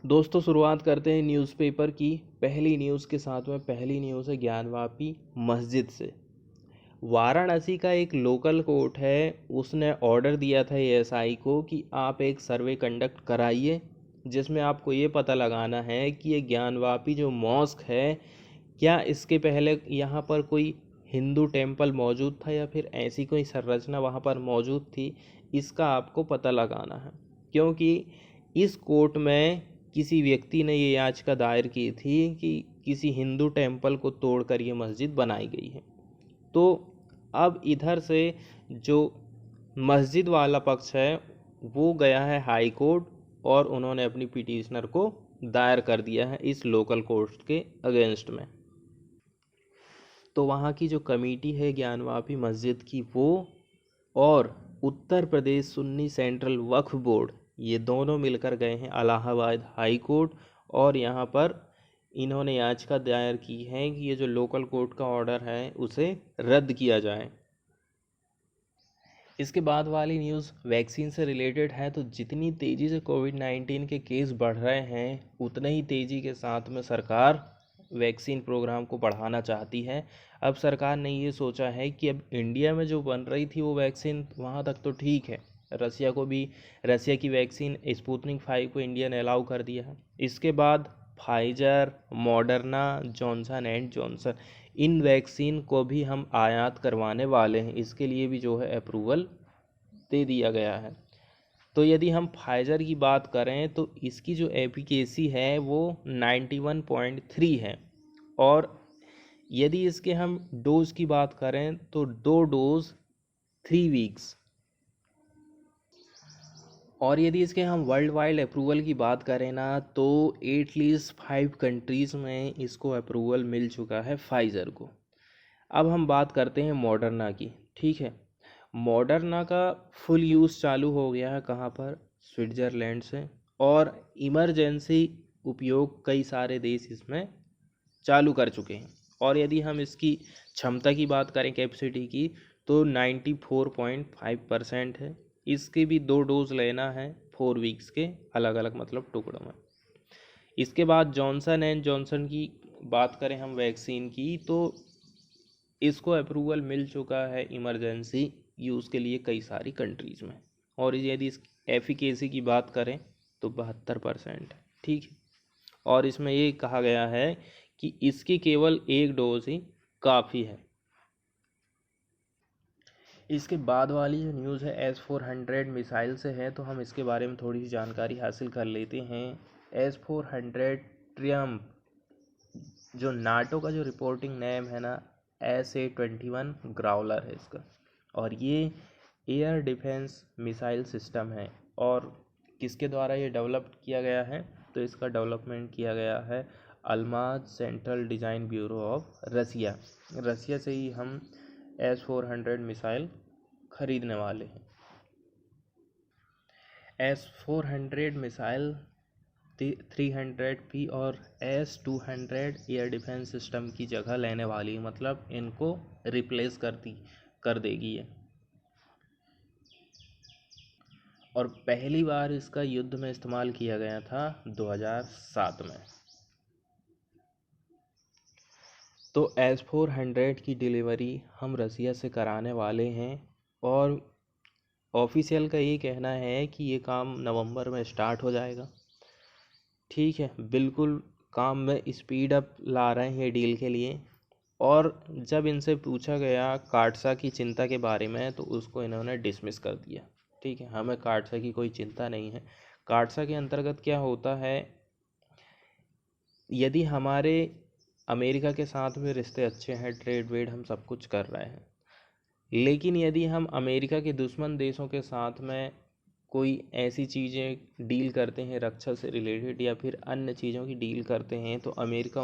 दोस्तों शुरुआत करते हैं न्यूज़पेपर की पहली न्यूज़ के साथ में। पहली न्यूज़ है ज्ञानवापी मस्जिद से। वाराणसी का एक लोकल कोर्ट है, उसने ऑर्डर दिया था एएसआई को कि आप एक सर्वे कंडक्ट कराइए जिसमें आपको ये पता लगाना है कि ये ज्ञानवापी जो मॉस्क है, क्या इसके पहले यहाँ पर कोई हिंदू टेम्पल मौजूद था या फिर ऐसी कोई संरचना वहाँ पर मौजूद थी। इसका आपको पता लगाना है, क्योंकि इस कोर्ट में किसी व्यक्ति ने ये याचिका दायर की थी कि किसी हिंदू टेम्पल को तोड़कर ये मस्जिद बनाई गई है। तो अब इधर से जो मस्जिद वाला पक्ष है वो गया है हाई कोर्ट और उन्होंने अपनी पिटीशनर को दायर कर दिया है इस लोकल कोर्ट के अगेंस्ट में। तो वहाँ की जो कमेटी है ज्ञानवापी मस्जिद की, वो और उत्तर प्रदेश सुन्नी सेंट्रल वक्फ बोर्ड, ये दोनों मिलकर गए हैं इलाहाबाद हाई कोर्ट और यहाँ पर इन्होंने याचिका दायर की है कि ये जो लोकल कोर्ट का ऑर्डर है उसे रद्द किया जाए। इसके बाद वाली न्यूज़ वैक्सीन से रिलेटेड है। तो जितनी तेज़ी से कोविड-19 के केस बढ़ रहे हैं, उतने ही तेज़ी के साथ में सरकार वैक्सीन प्रोग्राम को बढ़ाना चाहती है। अब सरकार ने ये सोचा है कि अब इंडिया में जो बन रही थी वो वैक्सीन वहाँ तक तो ठीक है, रसिया की वैक्सीन स्पुतनिक 5 को इंडिया ने अलाउ कर दिया है। इसके बाद Pfizer, Moderna, Johnson and Johnson, in vaccine को भी हम आयात करवाने वाले हैं। इसके लिए भी जो है अप्रूवल दे दिया गया है। तो यदि हम फाइजर की बात करें तो इसकी जो एफिकेसी है वो 91.3 है, और यदि इसके हम डोज की बात करें तो 2 डोज 3 वीक्स। और यदि इसके हम वर्ल्ड वाइड अप्रूवल की बात करें ना, तो एटलीस्ट 5 कंट्रीज़ में इसको अप्रूवल मिल चुका है फाइज़र को। अब हम बात करते हैं मॉडर्ना की। ठीक है, मॉडर्ना का फुल यूज़ चालू हो गया है कहाँ पर? स्विट्ज़रलैंड से, और इमरजेंसी उपयोग कई सारे देश इसमें चालू कर चुके हैं। और यदि हम इसकी क्षमता की बात करें, कैपेसिटी की, तो 94.5% है। इसके भी 2 डोज लेना है 4 वीक्स के अलग अलग मतलब टुकड़ों में। इसके बाद जॉनसन एंड जॉनसन की बात करें हम वैक्सीन की, तो इसको अप्रूवल मिल चुका है इमरजेंसी यूज़ के लिए कई सारी कंट्रीज़ में। और यदि इस एफिकेसी की बात करें तो 72% है। ठीक है, और इसमें ये कहा गया है कि इसकी केवल 1 डोज ही काफ़ी है। इसके बाद वाली जो न्यूज़ है S-400 मिसाइल से है, तो हम इसके बारे में थोड़ी सी जानकारी हासिल कर लेते हैं। S-400 ट्रियम्फ, जो नाटो का जो रिपोर्टिंग नेम है ना, SA-21 ग्राउलर है इसका, और ये एयर डिफेंस मिसाइल सिस्टम है। और किसके द्वारा ये डेवलप किया गया है? तो इसका डेवलपमेंट किया गया है Almaz central design bureau of Russia से ही हम S-400 मिसाइल खरीदने वाले हैं। S-400 मिसाइल 300P और S-200 एयर डिफेंस सिस्टम की जगह लेने वाली, मतलब इनको रिप्लेस कर देगी ये। और पहली बार इसका युद्ध में इस्तेमाल किया गया था 2007 में। तो S-400 की डिलीवरी हम रसिया से कराने वाले हैं, और ऑफिशियल का ये कहना है कि ये काम नवंबर में स्टार्ट हो जाएगा। ठीक है, बिल्कुल काम में स्पीड अप ला रहे हैं डील के लिए। और जब इनसे पूछा गया काटसा की चिंता के बारे में, तो उसको इन्होंने डिसमिस कर दिया। ठीक है, हमें काटसा की कोई चिंता नहीं है। काटसा के अंतर्गत क्या होता है, यदि हमारे अमेरिका के साथ में रिश्ते अच्छे हैं, ट्रेड वेड हम सब कुछ कर रहे हैं, लेकिन यदि हम अमेरिका के दुश्मन देशों के साथ में कोई ऐसी चीज़ें डील करते हैं रक्षा से रिलेटेड या फिर अन्य चीज़ों की डील करते हैं, तो अमेरिका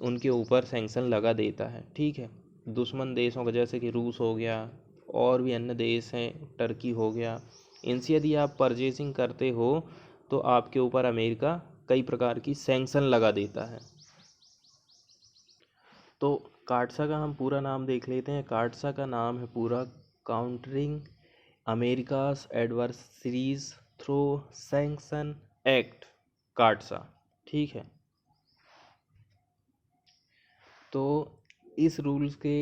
उनके ऊपर सैंक्शन लगा देता है। ठीक है, दुश्मन देशों का, जैसे कि रूस हो गया और भी अन्य देश हैं, टर्की हो गया, इनसे यदि आप परचेसिंग करते हो तो आपके ऊपर अमेरिका कई प्रकार की सैंक्शन लगा देता है। तो काटसा का हम पूरा नाम देख लेते हैं। काटसा का नाम है पूरा countering America's adversaries through sanction act काटसा। ठीक है, तो इस रूल्स के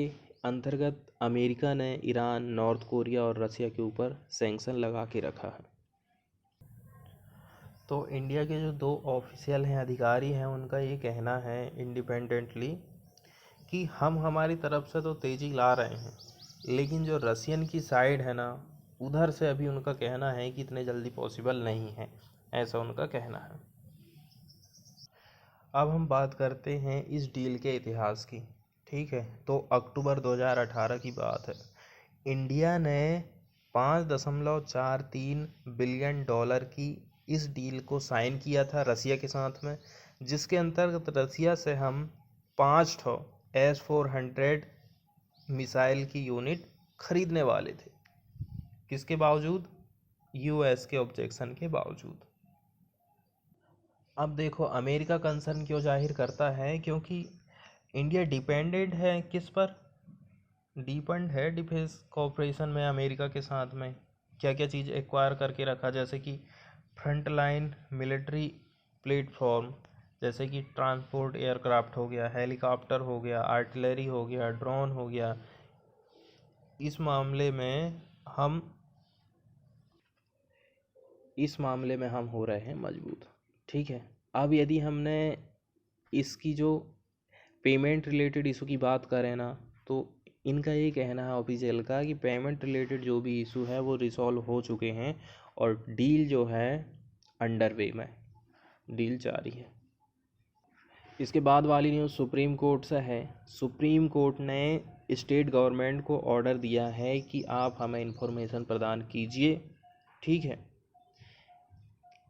अंतर्गत अमेरिका ने ईरान, नॉर्थ कोरिया और रसिया के ऊपर सैंक्शन लगा के रखा है। तो इंडिया के जो 2 ऑफिशियल हैं, अधिकारी हैं, उनका ये कहना है इंडिपेंडेंटली कि हम हमारी तरफ से तो तेज़ी ला रहे हैं, लेकिन जो रसियन की साइड है ना, उधर से अभी उनका कहना है कि इतने जल्दी पॉसिबल नहीं है, ऐसा उनका कहना है। अब हम बात करते हैं इस डील के इतिहास की। ठीक है, तो अक्टूबर 2018 की बात है। इंडिया ने 5.43 बिलियन डॉलर की इस डील को साइन किया था रसिया के साथ में, जिसके अंतर्गत रसिया से हम 5 S-400 मिसाइल की यूनिट खरीदने वाले थे। किसके बावजूद? यूएस के ऑब्जेक्शन के बावजूद। अब देखो अमेरिका कंसर्न क्यों जाहिर करता है, क्योंकि इंडिया डिपेंडेंट है किस पर? डिपेंड है डिफेंस कॉपरेशन में अमेरिका के साथ में। क्या क्या चीज़ एक्वायर करके रखा, जैसे कि फ्रंट लाइन मिलिट्री प्लेटफॉर्म, जैसे कि ट्रांसपोर्ट एयरक्राफ्ट हो गया, हेलीकॉप्टर हो गया, आर्टिलरी हो गया, ड्रोन हो गया। इस मामले में हम हो रहे हैं मजबूत। ठीक है, अब यदि हमने इसकी जो पेमेंट रिलेटेड इशू की बात करें ना, तो इनका ये कहना है ऑफिशियल का कि पेमेंट रिलेटेड जो भी इशू है वो रिसॉल्व हो चुके हैं और डील जो है अंडर वे में, डील जारी है। इसके बाद वाली न्यूज़ सुप्रीम कोर्ट से है। सुप्रीम कोर्ट ने स्टेट गवर्नमेंट को ऑर्डर दिया है कि आप हमें इंफॉर्मेशन प्रदान कीजिए, ठीक है,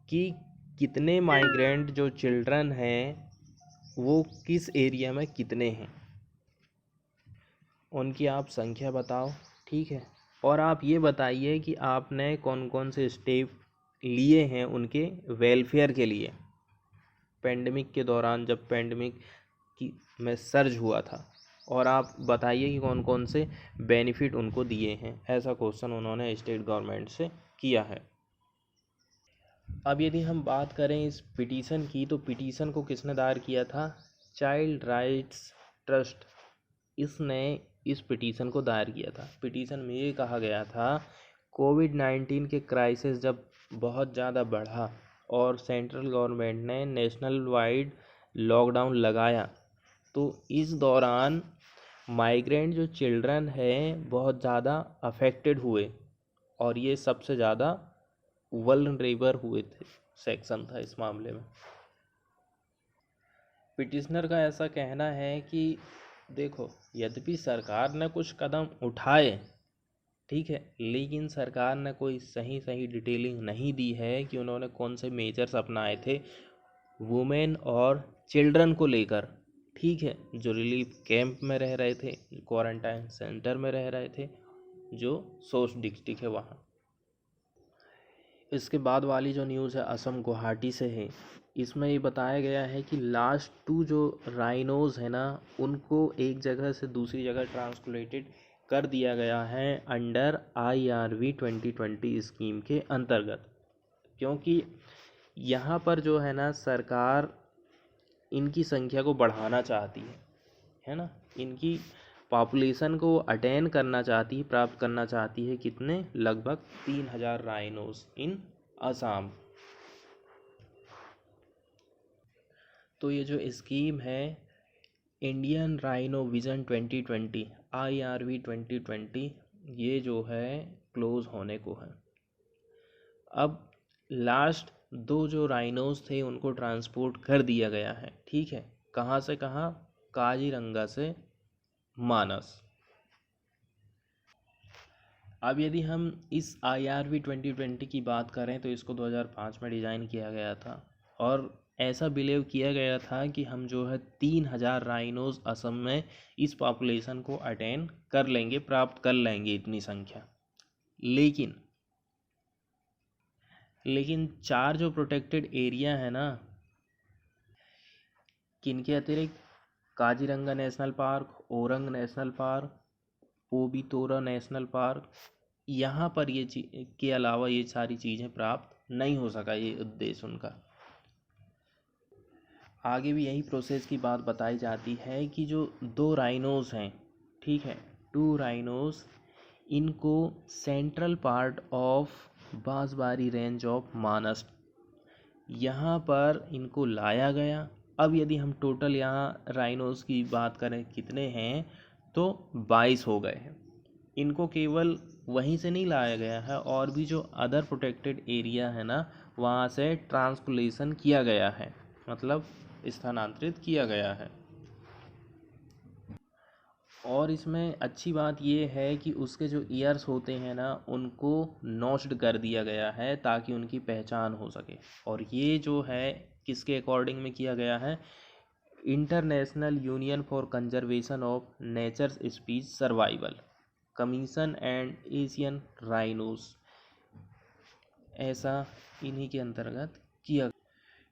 कि कितने माइग्रेंट जो चिल्ड्रन हैं वो किस एरिया में कितने हैं, उनकी आप संख्या बताओ। ठीक है, और आप ये बताइए कि आपने कौन कौन से स्टेप लिए हैं उनके वेलफेयर के लिए, पेंडेमिक के दौरान जब पेंडेमिक की में सर्ज हुआ था, और आप बताइए कि कौन कौन से बेनिफिट उनको दिए हैं। ऐसा क्वेश्चन उन्होंने स्टेट गवर्नमेंट से किया है। अब यदि हम बात करें इस पिटीशन की, तो पिटीशन को किसने दायर किया था? चाइल्ड राइट्स ट्रस्ट, इसने इस पिटीशन को दायर किया था। पिटीशन में ये कहा गया था, कोविड-19 के क्राइसिस जब बहुत ज़्यादा बढ़ा और सेंट्रल गवर्नमेंट ने नेशनल वाइड लॉकडाउन लगाया, तो इस दौरान माइग्रेंट जो चिल्ड्रन हैं बहुत ज़्यादा अफेक्टेड हुए, और ये सबसे ज़्यादा वल्नरेबल हुए थे, सेक्शन था इस मामले में। पिटिशनर का ऐसा कहना है कि देखो, यद्यपि सरकार ने कुछ कदम उठाए, ठीक है, लेकिन सरकार ने कोई सही डिटेलिंग नहीं दी है कि उन्होंने कौन से मेजर्स अपनाए थे वुमेन और चिल्ड्रन को लेकर। ठीक है, जो रिलीफ कैंप में रह रहे थे, क्वारंटाइन सेंटर में रह रहे थे, जो सोर्स डिस्ट्रिक्ट है वहाँ। इसके बाद वाली जो न्यूज़ है असम गुवाहाटी से है। इसमें ये बताया गया है कि लास्ट 2 जो राइनोज़ है ना, उनको एक जगह से दूसरी जगह ट्रांसप्लेटेड कर दिया गया है अंडर IRV 2020 स्कीम के अंतर्गत, क्योंकि यहाँ पर जो है ना सरकार इनकी संख्या को बढ़ाना चाहती है ना, इनकी पॉपुलेशन को अटेन करना चाहती है, प्राप्त करना चाहती है। कितने? लगभग 3000 राइनोज इन असम। तो ये जो स्कीम है इंडियन राइनो विजन 2020 IRV 2020, ये जो है क्लोज होने को है। अब लास्ट 2 जो राइनोज थे उनको ट्रांसपोर्ट कर दिया गया है। ठीक है, कहाँ से कहाँ? काजीरंगा से मानस। अब यदि हम इस IRV 2020 की बात करें तो इसको 2005 में डिज़ाइन किया गया था, और ऐसा बिलीव किया गया था कि हम जो है 3000 राइनोज असम में इस पॉपुलेशन को अटेन कर लेंगे, प्राप्त कर लेंगे इतनी संख्या। लेकिन 4 जो प्रोटेक्टेड एरिया है ना, किनके अतिरिक्त? Kaziranga national park, orang national park, Pobitora national park, यहाँ पर के अलावा ये सारी चीज़ें प्राप्त नहीं हो सका, ये उद्देश्य उनका। आगे भी यही प्रोसेस की बात बताई जाती है कि जो दो राइनोस हैं, ठीक है, टू राइनोस, इनको central part of Bansbari range of Manas यहाँ पर इनको लाया गया। अब यदि हम टोटल यहाँ राइनोस की बात करें कितने हैं, तो 22 हो गए हैं। इनको केवल वहीं से नहीं लाया गया है, और भी जो अदर प्रोटेक्टेड एरिया है ना, वहाँ से ट्रांसकुलेशन किया गया है, मतलब स्थानांतरित किया गया है। और इसमें अच्छी बात ये है कि उसके जो ईयर्स होते हैं ना, उनको नॉच्ड कर दिया गया है ताकि उनकी पहचान हो सके। और ये जो है किसके अकॉर्डिंग में किया गया है, International Union for Conservation of Nature's Species Survival Commission and Asian rhinos, ऐसा इन्हीं के अंतर्गत किया।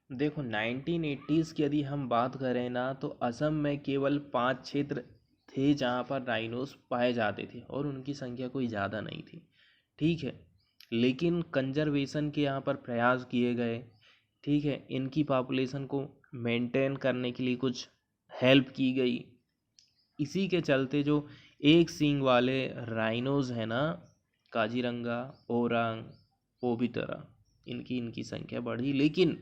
देखो 1980s की यदि हम बात करें ना, तो असम में केवल 5 क्षेत्र थे जहाँ पर राइनोस पाए जाते थे, और उनकी संख्या कोई ज़्यादा नहीं थी, ठीक है। लेकिन कंजर्वेशन के यहाँ पर प्रयास किए गए, ठीक है, इनकी पॉपुलेशन को मेंटेन करने के लिए कुछ हेल्प की गई। इसी के चलते जो एक सींग वाले राइनोज हैं ना, काजीरंगा, ओरांग, ओबिटरा, इनकी संख्या बढ़ी। लेकिन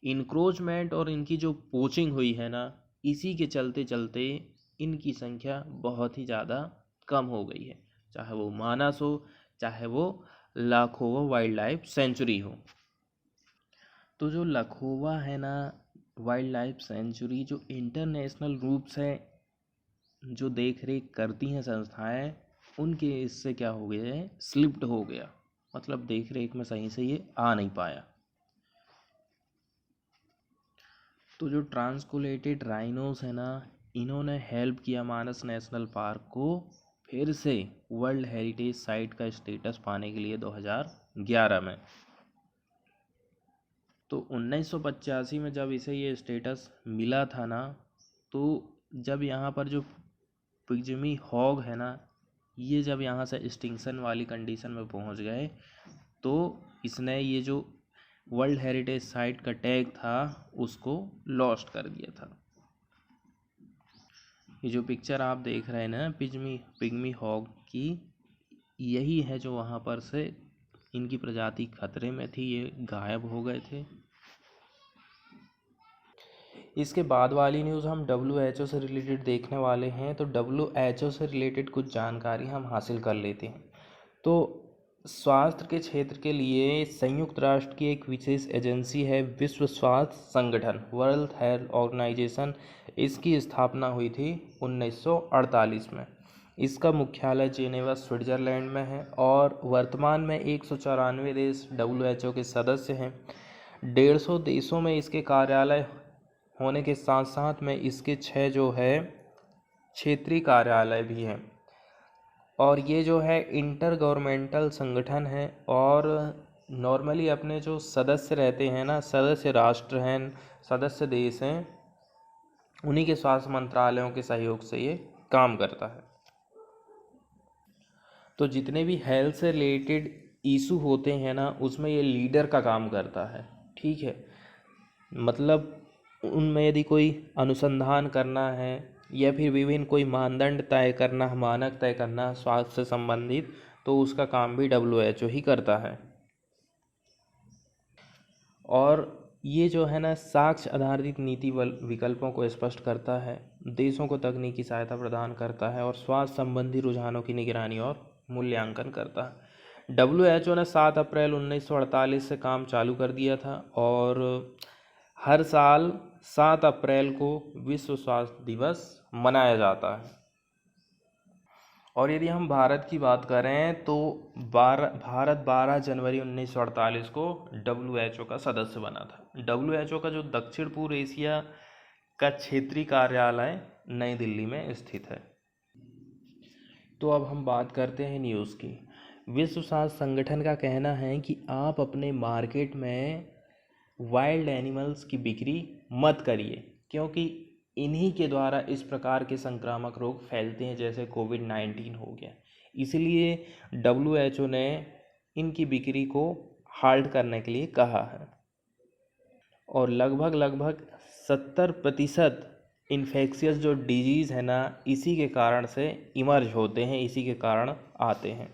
इंक्रोचमेंट और इनकी जो पोचिंग हुई है ना, इसी के चलते चलते इनकी संख्या बहुत ही ज़्यादा कम हो गई है, चाहे वो मानस हो, चाहे वो लाखोवा वाइल्ड लाइफ सेंचुरी हो। तो जो लखोवा है ना वाइल्ड लाइफ सेंचुरी, जो इंटरनेशनल रूप से जो देख रेख करती हैं संस्थाएं, उनके इससे क्या हो गया है, स्लिप्ड हो गया, मतलब देख रेख में सही से ये आ नहीं पाया। तो जो ट्रांसकुलेटेड राइनोस है ना, इन्होंने हेल्प किया मानस नेशनल पार्क को फिर से वर्ल्ड हेरिटेज साइट का स्टेटस पाने के लिए 2011 में। तो 1985 में जब इसे ये स्टेटस मिला था ना, तो जब यहाँ पर जो पिग्मी हॉग है ना, ये जब यहाँ से एक्सटिंक्शन वाली कंडीशन में पहुँच गए, तो इसने ये जो वर्ल्ड हेरिटेज साइट का टैग था उसको लॉस्ट कर दिया था। ये जो पिक्चर आप देख रहे हैं ना पिग्मी हॉग की, यही है जो वहाँ पर से इनकी प्रजाति खतरे में थी, ये गायब हो गए थे। इसके बाद वाली न्यूज़ हम WHO से रिलेटेड देखने वाले हैं। तो WHO से रिलेटेड कुछ जानकारी हम हासिल कर लेते हैं। तो स्वास्थ्य के क्षेत्र के लिए संयुक्त राष्ट्र की एक विशेष एजेंसी है विश्व स्वास्थ्य संगठन, वर्ल्ड हेल्थ ऑर्गेनाइजेशन। इसकी स्थापना हुई थी 1948 में। इसका मुख्यालय जेनेवा स्विट्जरलैंड में है, और वर्तमान में 194 देश WHO के सदस्य हैं। 150 देशों में इसके कार्यालय होने के साथ साथ में इसके 6 जो है क्षेत्रीय कार्यालय भी हैं। और ये जो है इंटर गवर्नमेंटल संगठन है, और नॉर्मली अपने जो सदस्य रहते हैं ना, सदस्य राष्ट्र हैं, सदस्य देश हैं, उन्हीं के स्वास्थ्य मंत्रालयों के सहयोग से ये काम करता है। तो जितने भी हेल्थ से रिलेटेड इशू होते हैं ना, उसमें ये लीडर का काम करता है, ठीक है। मतलब उनमें यदि कोई अनुसंधान करना है या फिर विभिन्न कोई मानदंड तय करना, मानक तय करना स्वास्थ्य से संबंधित, तो उसका काम भी WHO ही करता है। और ये जो है ना, साक्ष्य आधारित नीति विकल्पों को स्पष्ट करता है, देशों को तकनीकी सहायता प्रदान करता है, और स्वास्थ्य संबंधी रुझानों की निगरानी और मूल्यांकन करता है। WHO ने 7 अप्रैल 1948 से काम चालू कर दिया था, और हर साल 7 अप्रैल को विश्व स्वास्थ्य दिवस मनाया जाता है। और यदि हम भारत की बात करें, तो भारत 12 जनवरी 1948 को WHO का सदस्य बना था। WHO का जो दक्षिण पूर्व एशिया का क्षेत्रीय कार्यालय नई दिल्ली में स्थित है। तो अब हम बात करते हैं न्यूज़ की। विश्व स्वास्थ्य संगठन का कहना है कि आप अपने मार्केट में वाइल्ड एनिमल्स की बिक्री मत करिए, क्योंकि इन्हीं के द्वारा इस प्रकार के संक्रामक रोग फैलते हैं, जैसे कोविड-19 हो गया। इसलिए WHO ने इनकी बिक्री को हाल्ट करने के लिए कहा है। और लगभग 70% इन्फेक्शियस जो डिजीज़ है ना, इसी के कारण से इमर्ज होते हैं, इसी के कारण आते हैं।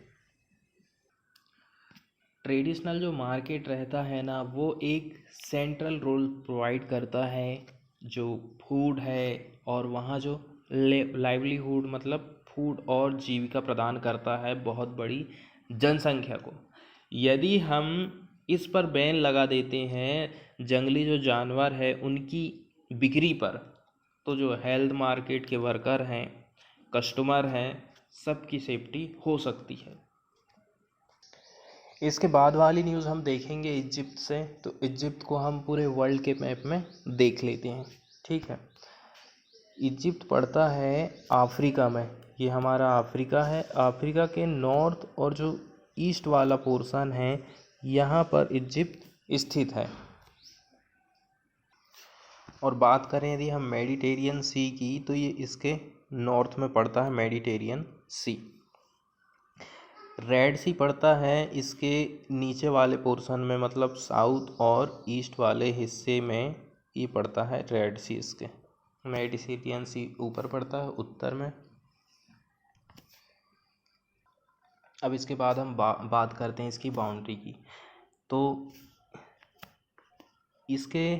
ट्रेडिशनल जो मार्केट रहता है ना, वो एक सेंट्रल रोल प्रोवाइड करता है, जो फूड है और वहाँ जो लाइवलीहुड मतलब फूड और जीविका प्रदान करता है बहुत बड़ी जनसंख्या को। यदि हम इस पर बैन लगा देते हैं जंगली जो जानवर है उनकी बिक्री पर, तो जो हेल्थ मार्केट के वर्कर हैं, कस्टमर हैं, सबकी सेफ्टी हो सकती है। इसके बाद वाली न्यूज़ हम देखेंगे इजिप्ट से। तो इजिप्ट को हम पूरे वर्ल्ड के मैप में देख लेते हैं, ठीक है। इजिप्ट पड़ता है अफ्रीका में, ये हमारा अफ्रीका है। अफ्रीका के नॉर्थ और जो ईस्ट वाला पोर्शन है, यहाँ पर इजिप्ट स्थित है। और बात करें यदि हम मेडिटेरियन सी की, तो ये इसके नॉर्थ में पड़ता है, मेडिटेरियन सी। रेड सी पड़ता है इसके नीचे वाले पोर्शन में, मतलब साउथ और ईस्ट वाले हिस्से में ये पड़ता है रेड सी। इसके मेडिटेरियन सी ऊपर पड़ता है उत्तर में। अब इसके बाद हम बात करते हैं इसकी बाउंड्री की। तो इसके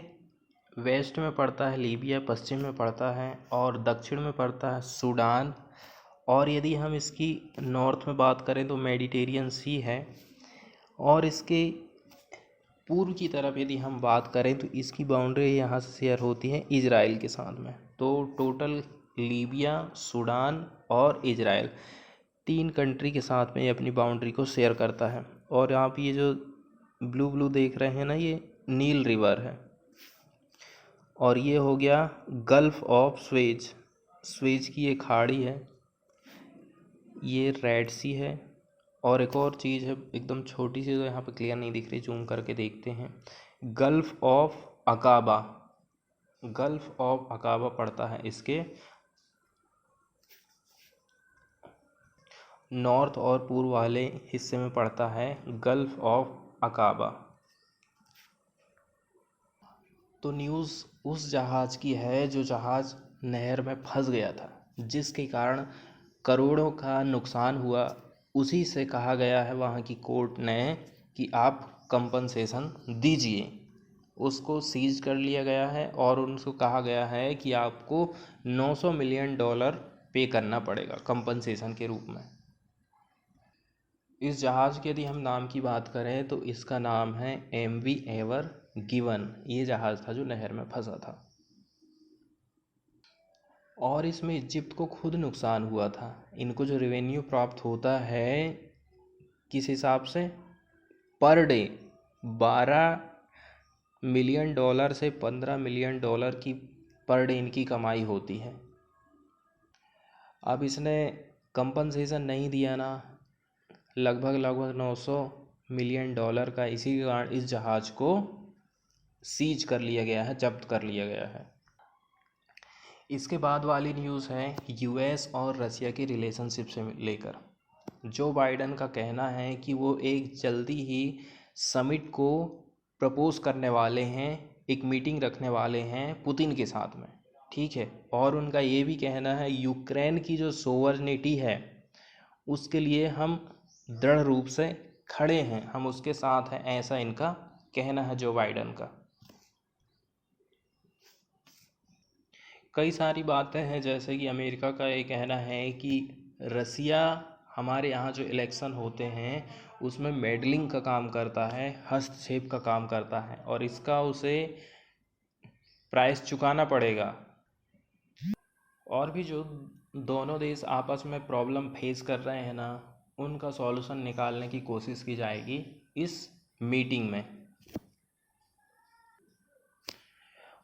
वेस्ट में पड़ता है लीबिया, पश्चिम में पड़ता है, और दक्षिण में पड़ता है सूडान। और यदि हम इसकी नॉर्थ में बात करें तो मेडिटेरियन सी है। और इसके पूर्व की तरफ यदि हम बात करें तो इसकी बाउंड्री यहाँ से शेयर होती है इजराइल के साथ में। तो टोटल लीबिया, सूडान और इजराइल, 3 कंट्री के साथ में ये अपनी बाउंड्री को शेयर करता है। और आप ये जो ब्लू ब्लू देख रहे हैं ना, ये नील रिवर है। और ये हो गया गल्फ ऑफ स्वेज, स्वेज की ये खाड़ी है। ये रेड सी है। और एक और चीज़ है एकदम छोटी सी, तो यहाँ पे क्लियर नहीं दिख रही, जूम करके देखते हैं। Gulf of Aqaba, gulf of Aqaba पड़ता है इसके नॉर्थ और पूर्व वाले हिस्से में पड़ता है गल्फ ऑफ अकाबा। तो न्यूज़ उस जहाज़ की है जो जहाज़ नहर में फंस गया था, जिसके कारण करोड़ों का नुकसान हुआ। उसी से कहा गया है वहाँ की कोर्ट ने कि आप कंपनसेशन दीजिए। उसको सीज कर लिया गया है और उनको कहा गया है कि आपको $900 मिलियन पे करना पड़ेगा कंपनसेशन के रूप में। इस जहाज़ के यदि हम नाम की बात करें तो इसका नाम है MV एवर गिवन। ये जहाज़ था जो नहर में फंसा था। और इसमें इजिप्ट को खुद नुकसान हुआ था। इनको जो रेवेन्यू प्राप्त होता है किस हिसाब से, पर डे $12 मिलियन से $15 मिलियन की पर डे इनकी कमाई होती है। अब इसने कंपनसेशन नहीं दिया ना, लगभग $900 मिलियन का, इसी के कारण इस जहाज़ को सीज कर लिया गया है, जब्त कर लिया गया है। इसके बाद वाली न्यूज़ है US और रसिया की रिलेशनशिप से लेकर। जो बाइडन का कहना है कि वो एक जल्दी ही समिट को प्रपोज करने वाले हैं, एक मीटिंग रखने वाले हैं पुतिन के साथ में, ठीक है। और उनका ये भी कहना है यूक्रेन की जो सोवरेनिटी है उसके लिए हम दृढ़ रूप से खड़े हैं, हम उसके साथ हैं, ऐसा इनका कहना है जो बाइडन का। कई सारी बातें हैं, जैसे कि अमेरिका का ये कहना है कि रसिया हमारे यहाँ जो इलेक्शन होते हैं उसमें मेडलिंग का काम करता है, हस्तक्षेप का काम करता है, और इसका उसे प्राइस चुकाना पड़ेगा। और भी जो दोनों देश आपस में प्रॉब्लम फेस कर रहे हैं ना, उनका सॉल्यूशन निकालने की कोशिश की जाएगी इस मीटिंग में।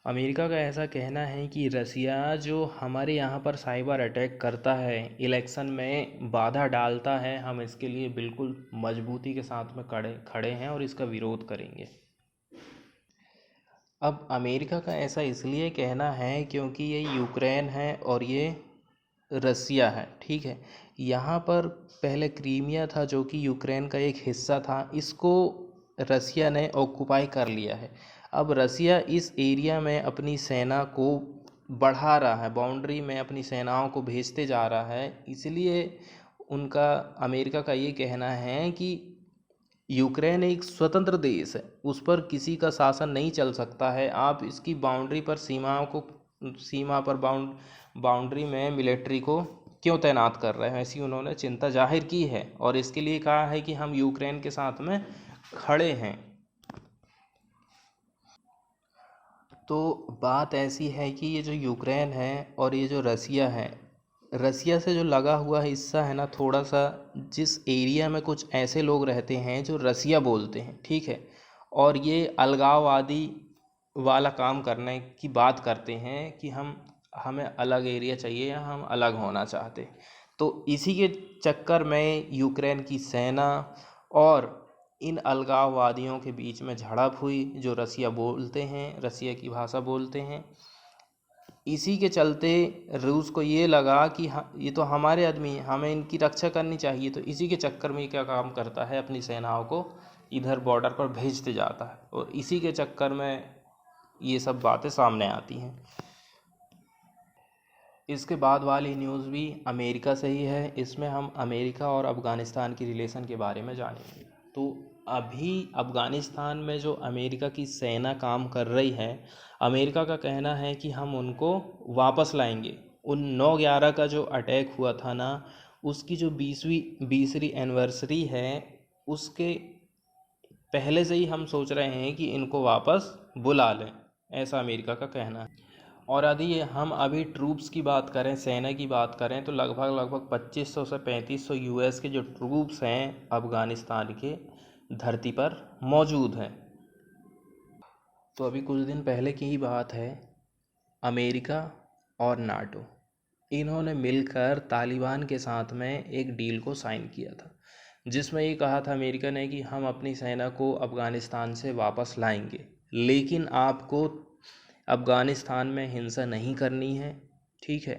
अमेरिका का ऐसा कहना है कि रसिया जो हमारे यहाँ पर साइबर अटैक करता है, इलेक्शन में बाधा डालता है, हम इसके लिए बिल्कुल मजबूती के साथ में खड़े हैं और इसका विरोध करेंगे। अब अमेरिका का ऐसा इसलिए कहना है क्योंकि ये यूक्रेन है और ये रसिया है, ठीक है। यहाँ पर पहले क्रीमिया था जो कि यूक्रेन का एक हिस्सा था, इसको रसिया ने ऑक्युपाई कर लिया है। अब रसिया इस एरिया में अपनी सेना को बढ़ा रहा है, बाउंड्री में अपनी सेनाओं को भेजते जा रहा है, इसलिए उनका, अमेरिका का ये कहना है कि यूक्रेन एक स्वतंत्र देश है, उस पर किसी का शासन नहीं चल सकता है, आप इसकी बाउंड्री पर सीमा पर बाउंड्री में मिलिट्री को क्यों तैनात कर रहे हैं, ऐसी उन्होंने चिंता जाहिर की है और इसके लिए कहा है कि हम यूक्रेन के साथ में खड़े हैं। तो बात ऐसी है कि ये जो यूक्रेन है और ये जो रसिया है, रसिया से जो लगा हुआ हिस्सा है ना थोड़ा सा, जिस एरिया में कुछ ऐसे लोग रहते हैं जो रसिया बोलते हैं, ठीक है, और ये अलगाववादी वाला काम करने की बात करते हैं कि हमें अलग एरिया चाहिए या हम अलग होना चाहते हैं। तो इसी के चक्कर में यूक्रेन की सेना और इन अलगाववादियों के बीच में झड़प हुई, जो रसिया बोलते हैं, रसिया की भाषा बोलते हैं। इसी के चलते रूस को ये लगा कि ये तो हमारे आदमी हैं, हमें इनकी रक्षा करनी चाहिए, तो इसी के चक्कर में क्या काम करता है, अपनी सेनाओं को इधर बॉर्डर पर भेजते जाता है और इसी के चक्कर में ये सब बातें सामने आती हैं। इसके बाद वाली न्यूज़ भी अमेरिका से ही है, इसमें हम अमेरिका और अफ़गानिस्तान की रिलेशन के बारे में जानेंगे। तो अभी अफ़गानिस्तान में जो अमेरिका की सेना काम कर रही है, अमेरिका का कहना है कि हम उनको वापस लाएंगे। उन 9/11 का जो अटैक हुआ था ना, उसकी जो 20वीं एनिवर्सरी है, उसके पहले से ही हम सोच रहे हैं कि इनको वापस बुला लें, ऐसा अमेरिका का कहना है। और यदि हम अभी ट्रूप्स की बात करें, सेना की बात करें, तो लगभग 2500 से 3500 यूएस के जो ट्रूप्स हैं अफ़गानिस्तान के धरती पर मौजूद हैं। तो अभी कुछ दिन पहले की ही बात है, अमेरिका और नाटो इन्होंने मिलकर तालिबान के साथ में एक डील को साइन किया था, जिसमें ये कहा था अमेरिका ने कि हम अपनी सेना को अफ़गानिस्तान से वापस लाएंगे, लेकिन आपको अफ़गानिस्तान में हिंसा नहीं करनी है, ठीक है।